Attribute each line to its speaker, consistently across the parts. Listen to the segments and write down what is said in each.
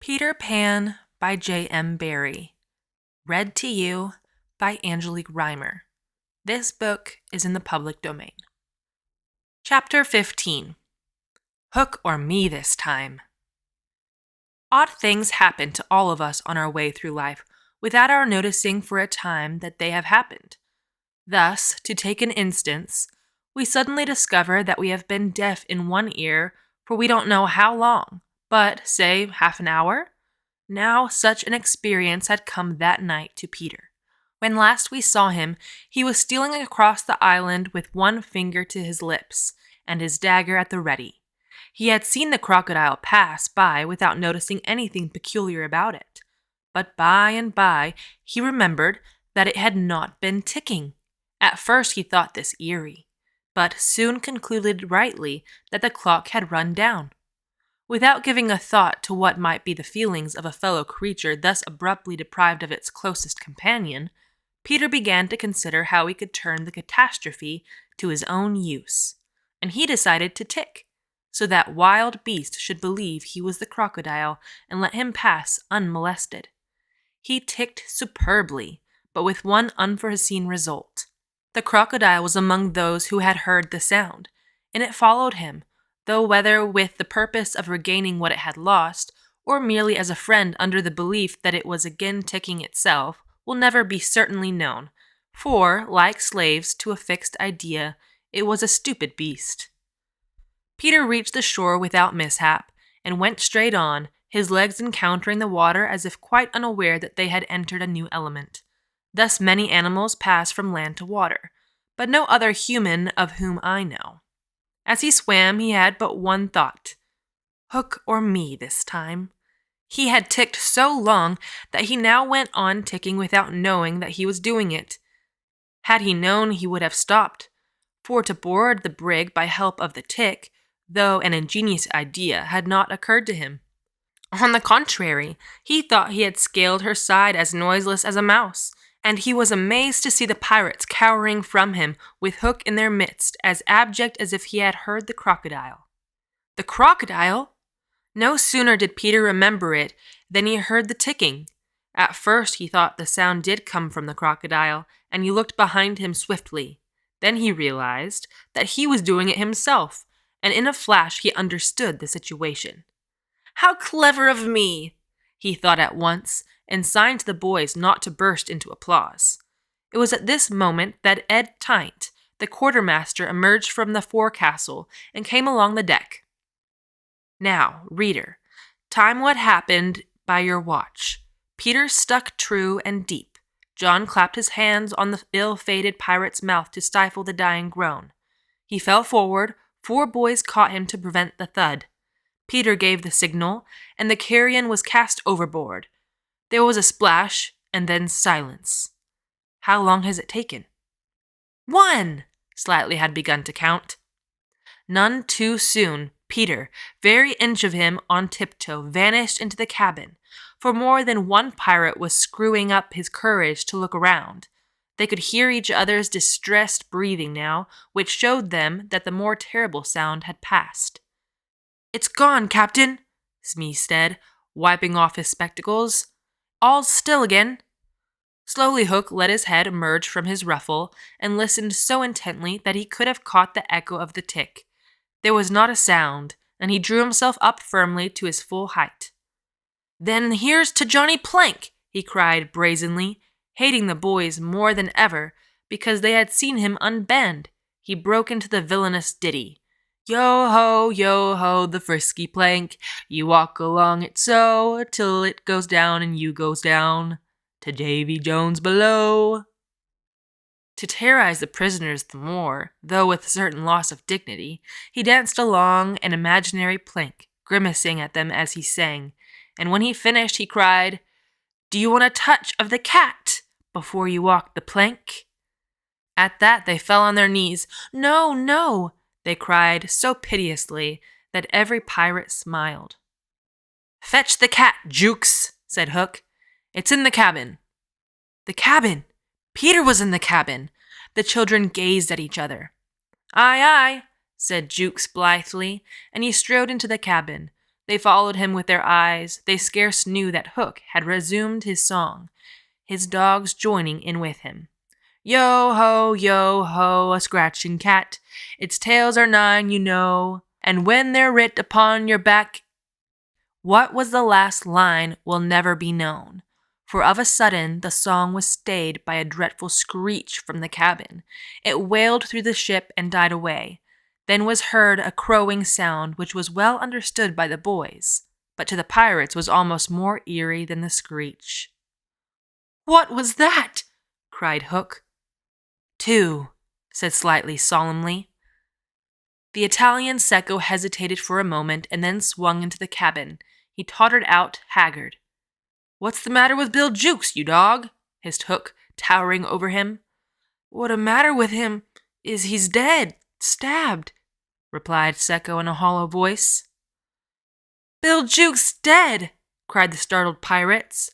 Speaker 1: Peter Pan by J.M.Berry. Read to you by Angelique Reimer. This book is in the public domain. Chapter 15. Hook or me this time. Odd things happen to all of us on our way through life without our noticing for a time that they have happened. Thus, to take an instance, we suddenly discover that we have been deaf in one ear for we don't know how long, but, say, half an hour? Now such an experience had come that night to Peter. When last we saw him, he was stealing across the island with one finger to his lips, and his dagger at the ready. He had seen the crocodile pass by without noticing anything peculiar about it. But by and by, he remembered that it had not been ticking. At first he thought this eerie, but soon concluded rightly that the clock had run down. Without giving a thought to what might be the feelings of a fellow creature thus abruptly deprived of its closest companion, Peter began to consider how he could turn the catastrophe to his own use, and he decided to tick, so that wild beast should believe he was the crocodile and let him pass unmolested. He ticked superbly, but with one unforeseen result. The crocodile was among those who had heard the sound, and it followed him, though whether with the purpose of regaining what it had lost, or merely as a friend under the belief that it was again ticking itself, will never be certainly known, for, like slaves to a fixed idea, it was a stupid beast. Peter reached the shore without mishap, and went straight on, his legs encountering the water as if quite unaware that they had entered a new element. Thus many animals pass from land to water, but no other human of whom I know. As he swam, he had but one thought. Hook or me this time. He had ticked so long that he now went on ticking without knowing that he was doing it. Had he known, he would have stopped, for to board the brig by help of the tick, though an ingenious idea, had not occurred to him. On the contrary, he thought he had scaled her side as noiseless as a mouse, and he was amazed to see the pirates cowering from him, with Hook in their midst, as abject as if he had heard the crocodile. The crocodile? No sooner did Peter remember it than he heard the ticking. At first he thought the sound did come from the crocodile, and he looked behind him swiftly. Then he realized that he was doing it himself, and in a flash he understood the situation. How clever of me! He thought at once, and signed to the boys not to burst into applause. It was at this moment that Ed Tint, the quartermaster, emerged from the forecastle and came along the deck. Now, reader, time what happened by your watch. Peter stuck true and deep. John clapped his hands on the ill-fated pirate's mouth to stifle the dying groan. He fell forward. 4 boys caught him to prevent the thud. Peter gave the signal, and the carrion was cast overboard. There was a splash, and then silence. How long has it taken? 1! Slightly had begun to count. None too soon, Peter, very inch of him on tiptoe, vanished into the cabin, for more than one pirate was screwing up his courage to look around. They could hear each other's distressed breathing now, which showed them that the more terrible sound had passed. It's gone, Captain, Smee said, wiping off his spectacles. All's still again. Slowly Hook let his head emerge from his ruffle and listened so intently that he could have caught the echo of the tick. There was not a sound, and he drew himself up firmly to his full height. Then here's to Johnny Plank, he cried brazenly, hating the boys more than ever because they had seen him unbend. He broke into the villainous ditty. Yo ho, the frisky plank, you walk along it so, till it goes down and you goes down, to Davy Jones below. To terrorize the prisoners the more, though with a certain loss of dignity, he danced along an imaginary plank, grimacing at them as he sang, and when he finished he cried, Do you want a touch of the cat before you walk the plank? At that they fell on their knees. No, no! They cried so piteously that every pirate smiled. Fetch the cat, Jukes, said Hook. It's in the cabin. The cabin! Peter was in the cabin! The children gazed at each other. Aye, aye, said Jukes blithely, and he strode into the cabin. They followed him with their eyes. They scarce knew that Hook had resumed his song, his dogs joining in with him. Yo ho, a scratching cat. Its tails are 9, you know, and when they're writ upon your back. What was the last line will never be known, for of a sudden the song was stayed by a dreadful screech from the cabin. It wailed through the ship and died away. Then was heard a crowing sound which was well understood by the boys, but to the pirates was almost more eerie than the screech. "What was that?" cried Hook. "Two," said Slightly solemnly. The Italian Secco hesitated for a moment and then swung into the cabin. He tottered out, haggard. "What's the matter with Bill Jukes, you dog?" hissed Hook, towering over him. "What a matter with him is he's dead, stabbed," replied Secco in a hollow voice. "Bill Jukes dead!" cried the startled pirates.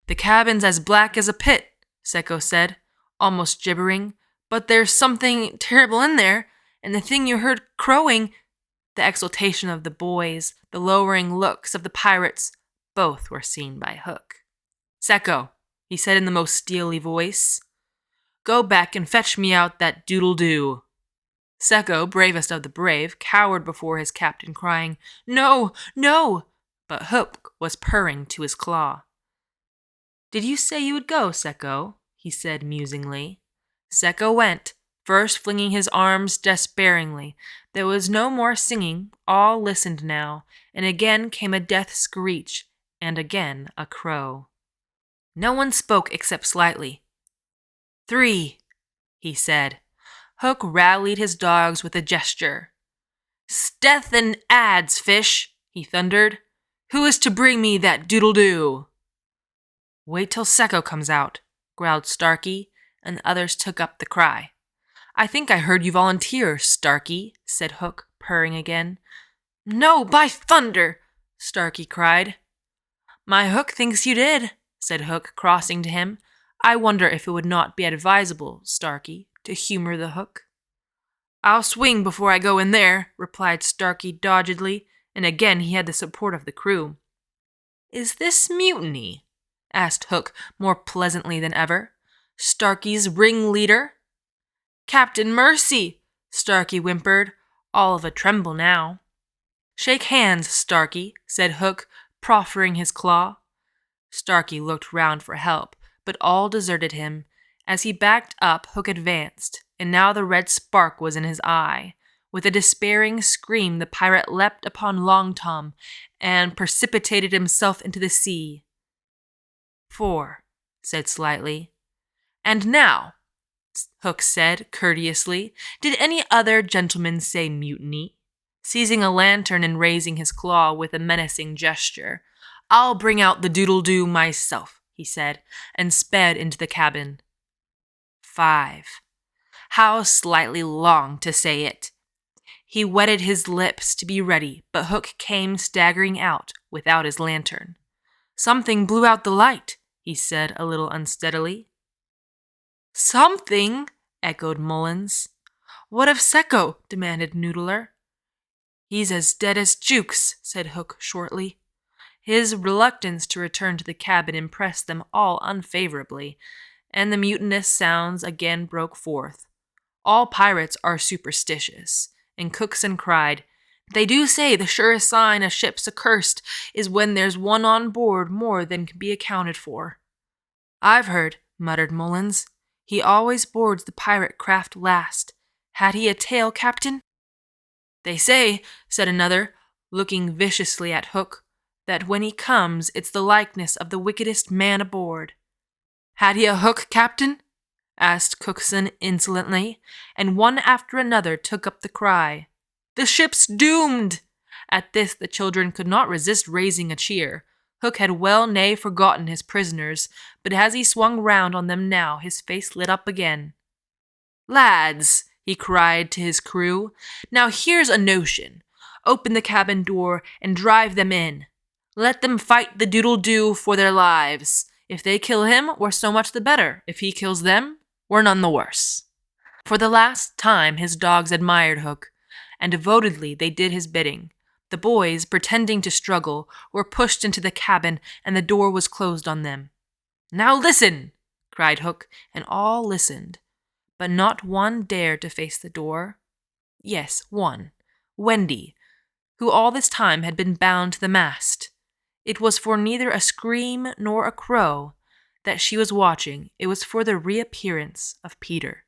Speaker 1: "The cabin's as black as a pit," Secco said, almost gibbering, "but there's something terrible in there, and the thing you heard crowing—" The exultation of the boys, the lowering looks of the pirates, both were seen by Hook. "Secco," he said in the most steely voice, "go back and fetch me out that doodle-doo." Secco, bravest of the brave, cowered before his captain, crying, "No, no!" But Hook was purring to his claw. "Did you say you would go, Secco?" he said musingly. Secco went, first flinging his arms despairingly. There was no more singing, all listened now, and again came a death screech, and again a crow. No one spoke except Slightly. "3," he said. Hook rallied his dogs with a gesture. "Steth and ads, fish," he thundered. "Who is to bring me that doodle-doo?" "Wait till Secco comes out," growled Starkey, and the others took up the cry. "I think I heard you volunteer, Starkey," said Hook, purring again. "No, by thunder!" Starkey cried. "My Hook thinks you did," said Hook, crossing to him. "I wonder if it would not be advisable, Starkey, to humor the Hook." "I'll swing before I go in there," replied Starkey doggedly, and again he had the support of the crew. "Is this mutiny?" asked Hook more pleasantly than ever. "Starkey's ringleader?" "Captain Mercy!" Starkey whimpered, all of a tremble now. "Shake hands, Starkey," said Hook, proffering his claw. Starkey looked round for help, but all deserted him. As he backed up, Hook advanced, and now the red spark was in his eye. With a despairing scream, the pirate leapt upon Long Tom and precipitated himself into the sea. "4," said Slightly. "And now," Hook said courteously, "did any other gentleman say mutiny?" Seizing a lantern and raising his claw with a menacing gesture. "I'll bring out the doodle-doo myself," he said, and sped into the cabin. 5. How Slightly longed to say it. He wetted his lips to be ready, but Hook came staggering out without his lantern. "Something blew out the light," he said a little unsteadily. "Something?" echoed Mullins. "What of Secco?" demanded Noodler. "He's as dead as Jukes," said Hook shortly. His reluctance to return to the cabin impressed them all unfavorably, and the mutinous sounds again broke forth. All pirates are superstitious, and Cookson cried, "They do say the surest sign a ship's accursed is when there's one on board more than can be accounted for." "I've heard," muttered Mullins. "He always boards the pirate craft last. Had he a tail, Captain?" "They say," said another, looking viciously at Hook, "that when he comes it's the likeness of the wickedest man aboard." "Had he a hook, Captain?" asked Cookson insolently, and one after another took up the cry. "The ship's doomed!" At this the children could not resist raising a cheer. Hook had well nigh forgotten his prisoners, but as he swung round on them now, his face lit up again. "Lads," he cried to his crew, "now here's a notion. Open the cabin door and drive them in. Let them fight the doodle-doo for their lives. If they kill him, we're so much the better. If he kills them, we're none the worse." For the last time his dogs admired Hook, and devotedly they did his bidding. The boys, pretending to struggle, were pushed into the cabin, and the door was closed on them. "Now listen!" cried Hook, and all listened. But not one dared to face the door. Yes, one, Wendy, who all this time had been bound to the mast. It was for neither a scream nor a crow that she was watching. It was for the reappearance of Peter.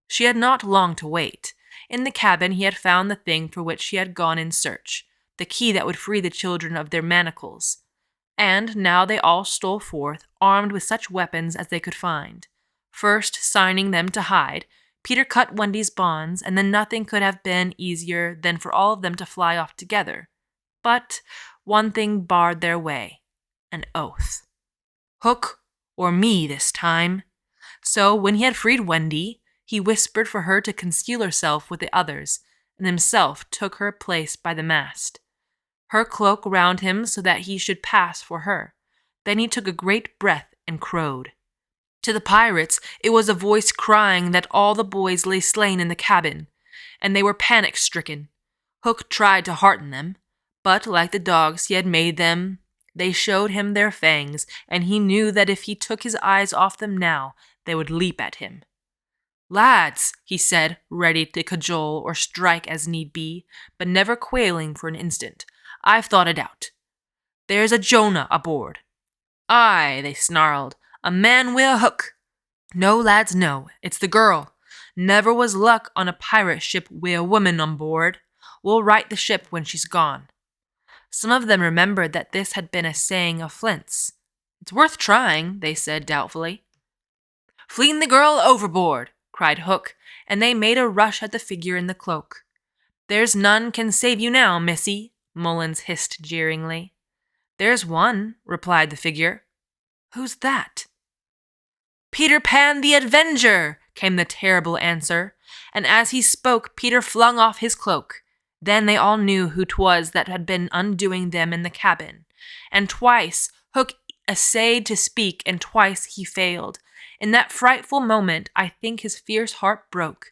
Speaker 1: She had not long to wait. In the cabin he had found the thing for which she had gone in search, the key that would free the children of their manacles. And now they all stole forth, armed with such weapons as they could find. First signing them to hide, Peter cut Wendy's bonds, and then nothing could have been easier than for all of them to fly off together. But one thing barred their way: an oath. Hook or me this time. So when he had freed Wendy, he whispered for her to conceal herself with the others, and himself took her place by the mast. Her cloak round him so that he should pass for her. Then he took a great breath and crowed. To the pirates, it was a voice crying that all the boys lay slain in the cabin, and they were panic-stricken. Hook tried to hearten them, but like the dogs he had made them, they showed him their fangs, and he knew that if he took his eyes off them now, they would leap at him. "Lads," he said, ready to cajole or strike as need be, but never quailing for an instant, "I've thought it out. There's a Jonah aboard." "Aye," they snarled, "a man wi' a hook." "No, lads, no. It's the girl. Never was luck on a pirate ship wi' a woman on board. We'll right the ship when she's gone." Some of them remembered that this had been a saying of Flint's. "It's worth trying," they said doubtfully. "Fling the girl overboard," cried Hook, and they made a rush at the figure in the cloak. "There's none can save you now, missy," Mullins hissed jeeringly. "There's one," replied the figure. "Who's that?" "Peter Pan the Avenger," came the terrible answer, and as he spoke Peter flung off his cloak. Then they all knew who 'twas that had been undoing them in the cabin, and twice Hook essayed to speak, and twice he failed. In that frightful moment, I think his fierce heart broke.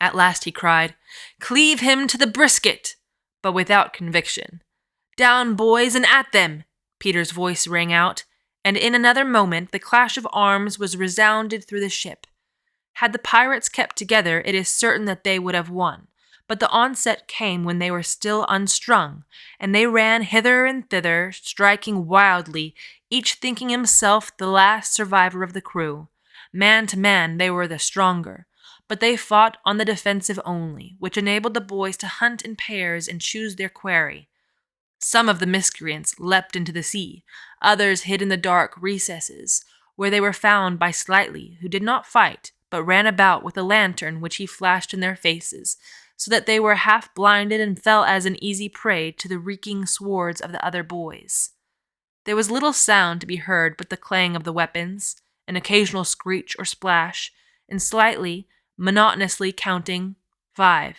Speaker 1: At last he cried, "Cleave him to the brisket!" but without conviction. "Down, boys, and at them!" Peter's voice rang out, and in another moment the clash of arms was resounded through the ship. Had the pirates kept together, it is certain that they would have won. But the onset came when they were still unstrung, and they ran hither and thither, striking wildly, each thinking himself the last survivor of the crew. Man to man they were the stronger, but they fought on the defensive only, which enabled the boys to hunt in pairs and choose their quarry. Some of the miscreants leapt into the sea, others hid in the dark recesses, where they were found by Slightly, who did not fight, but ran about with a lantern which he flashed in their faces, so that they were half blinded and fell as an easy prey to the reeking swords of the other boys. There was little sound to be heard but the clang of the weapons, an occasional screech or splash, and Slightly, monotonously counting 5,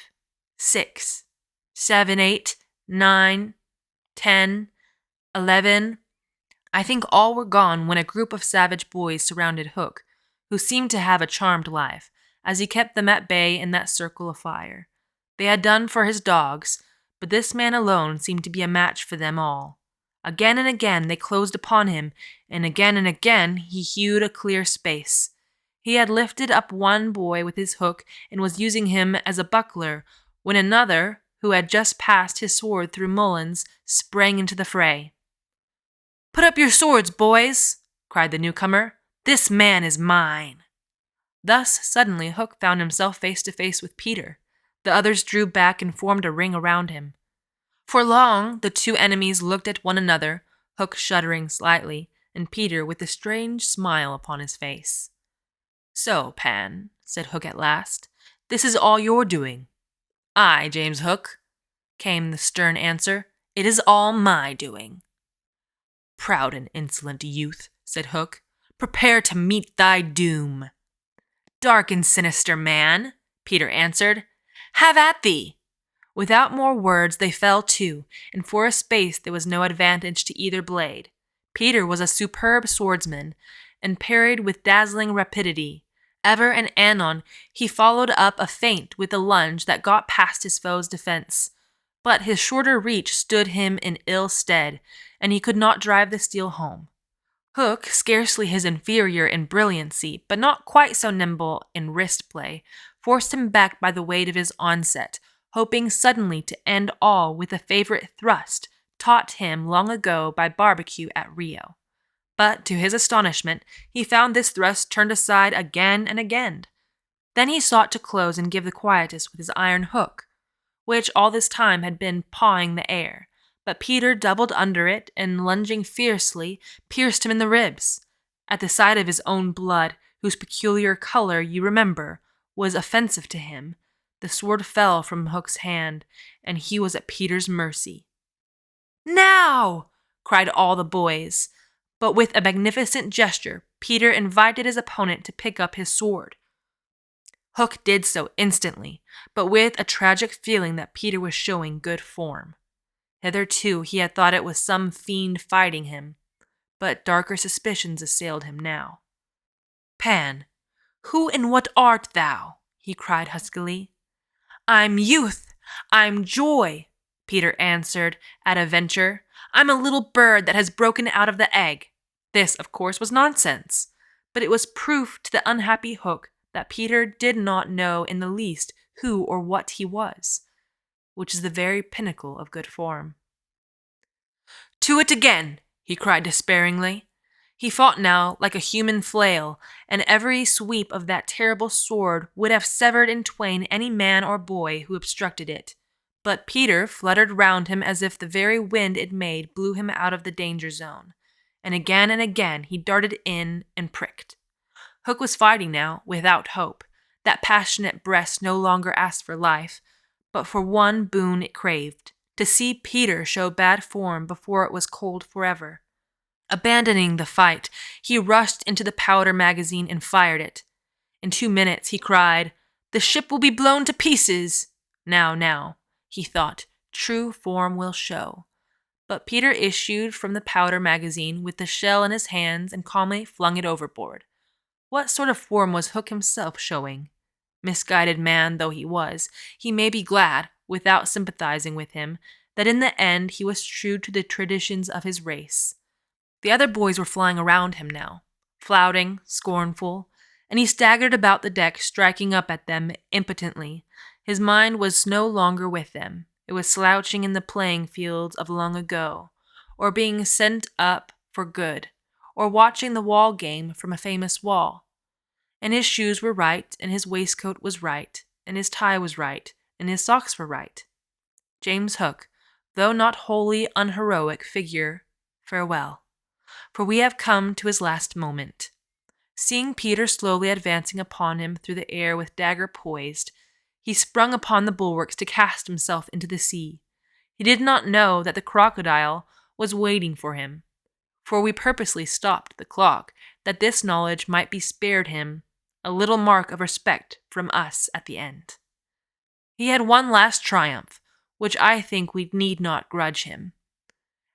Speaker 1: 6, 7, 8, 9, 10, 11. I think all were gone when a group of savage boys surrounded Hook, who seemed to have a charmed life, as he kept them at bay in that circle of fire. They had done for his dogs, but this man alone seemed to be a match for them all. Again and again they closed upon him, and again he hewed a clear space. He had lifted up one boy with his hook and was using him as a buckler, when another, who had just passed his sword through Mullins, sprang into the fray. "Put up your swords, boys!" cried the newcomer. "This man is mine." Thus, suddenly, Hook found himself face to face with Peter. The others drew back and formed a ring around him. For long, the two enemies looked at one another, Hook shuddering slightly, and Peter with a strange smile upon his face. "So, Pan," said Hook at last, "this is all your doing." "Aye, James Hook," came the stern answer, "it is all my doing." "Proud and insolent youth," said Hook, "prepare to meet thy doom." "Dark and sinister man," Peter answered, "have at thee." Without more words they fell to, and for a space there was no advantage to either blade. Peter was a superb swordsman, and parried with dazzling rapidity. Ever and anon he followed up a feint with a lunge that got past his foe's defense. But his shorter reach stood him in ill stead, and he could not drive the steel home. Hook, scarcely his inferior in brilliancy, but not quite so nimble in wrist play, forced him back by the weight of his onset, hoping suddenly to end all with a favorite thrust taught him long ago by barbecue at Rio. But to his astonishment, he found this thrust turned aside again and again. Then he sought to close and give the quietus with his iron hook, which all this time had been pawing the air. But Peter doubled under it and, lunging fiercely, pierced him in the ribs. At the sight of his own blood, whose peculiar color, you remember, was offensive to him, the sword fell from Hook's hand, and he was at Peter's mercy. "Now!" cried all the boys. But with a magnificent gesture, Peter invited his opponent to pick up his sword. Hook did so instantly, but with a tragic feeling that Peter was showing good form. Hitherto he had thought it was some fiend fighting him, but darker suspicions assailed him now. "Pan, who and what art thou?" he cried huskily. "I'm youth, I'm joy," Peter answered at a venture. "I'm a little bird that has broken out of the egg." This, of course, was nonsense, but it was proof to the unhappy Hook that Peter did not know in the least who or what he was, which is the very pinnacle of good form. "To it again!" he cried despairingly. He fought now like a human flail, and every sweep of that terrible sword would have severed in twain any man or boy who obstructed it. But Peter fluttered round him as if the very wind it made blew him out of the danger zone, and again he darted in and pricked. Hook was fighting now, without hope. That passionate breast no longer asked for life, but for one boon it craved, to see Peter show bad form before it was cold forever. Abandoning the fight, he rushed into the powder magazine and fired it. In 2 minutes he cried, "The ship will be blown to pieces!" Now, he thought, true form will show. But Peter issued from the powder magazine with the shell in his hands and calmly flung it overboard. What sort of form was Hook himself showing? Misguided man though he was, he may be glad, without sympathizing with him, that in the end he was true to the traditions of his race. The other boys were flying around him now, flouting, scornful, and he staggered about the deck, striking up at them impotently. His mind was no longer with them. It was slouching in the playing fields of long ago, or being sent up for good, or watching the wall game from a famous wall. And his shoes were right, and his waistcoat was right, and his tie was right, and his socks were right. James Hook, though not wholly unheroic figure, farewell, for we have come to his last moment. Seeing Peter slowly advancing upon him through the air with dagger poised, he sprung upon the bulwarks to cast himself into the sea. He did not know that the crocodile was waiting for him, for we purposely stopped the clock, that this knowledge might be spared him, a little mark of respect from us at the end. He had one last triumph, which I think we need not grudge him.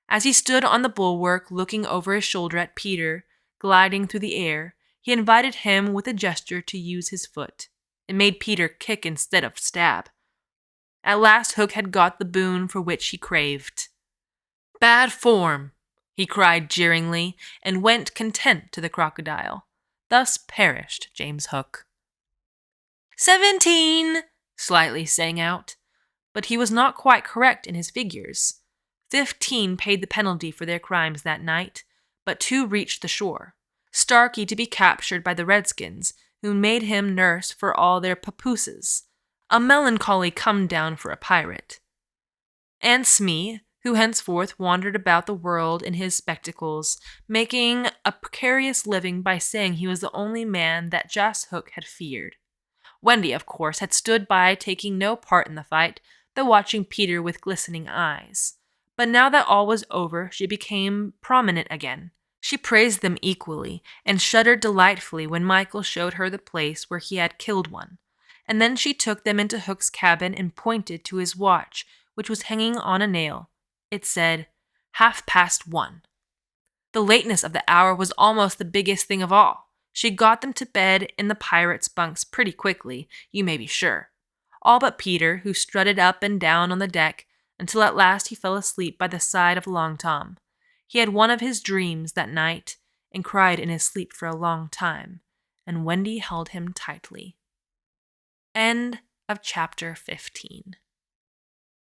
Speaker 1: As he stood on the bulwark looking over his shoulder at Peter, gliding through the air, he invited him with a gesture to use his foot. It made Peter kick instead of stab. At last Hook had got the boon for which he craved. "Bad form," he cried jeeringly, and went content to the crocodile. Thus perished James Hook. 17! Slightly sang out. But he was not quite correct in his figures. 15 paid the penalty for their crimes that night, but 2 reached the shore. Starkey to be captured by the Redskins, who made him nurse for all their papooses, a melancholy come-down for a pirate. And Smee, who henceforth wandered about the world in his spectacles, making a precarious living by saying he was the only man that Jas Hook had feared. Wendy, of course, had stood by, taking no part in the fight, though watching Peter with glistening eyes. But now that all was over, she became prominent again. She praised them equally, and shuddered delightfully when Michael showed her the place where he had killed one. And then she took them into Hook's cabin and pointed to his watch, which was hanging on a nail. It said, 1:30. The lateness of the hour was almost the biggest thing of all. She got them to bed in the pirates' bunks pretty quickly, you may be sure. All but Peter, who strutted up and down on the deck, until at last he fell asleep by the side of Long Tom. He had one of his dreams that night and cried in his sleep for a long time, and Wendy held him tightly. End of chapter 15.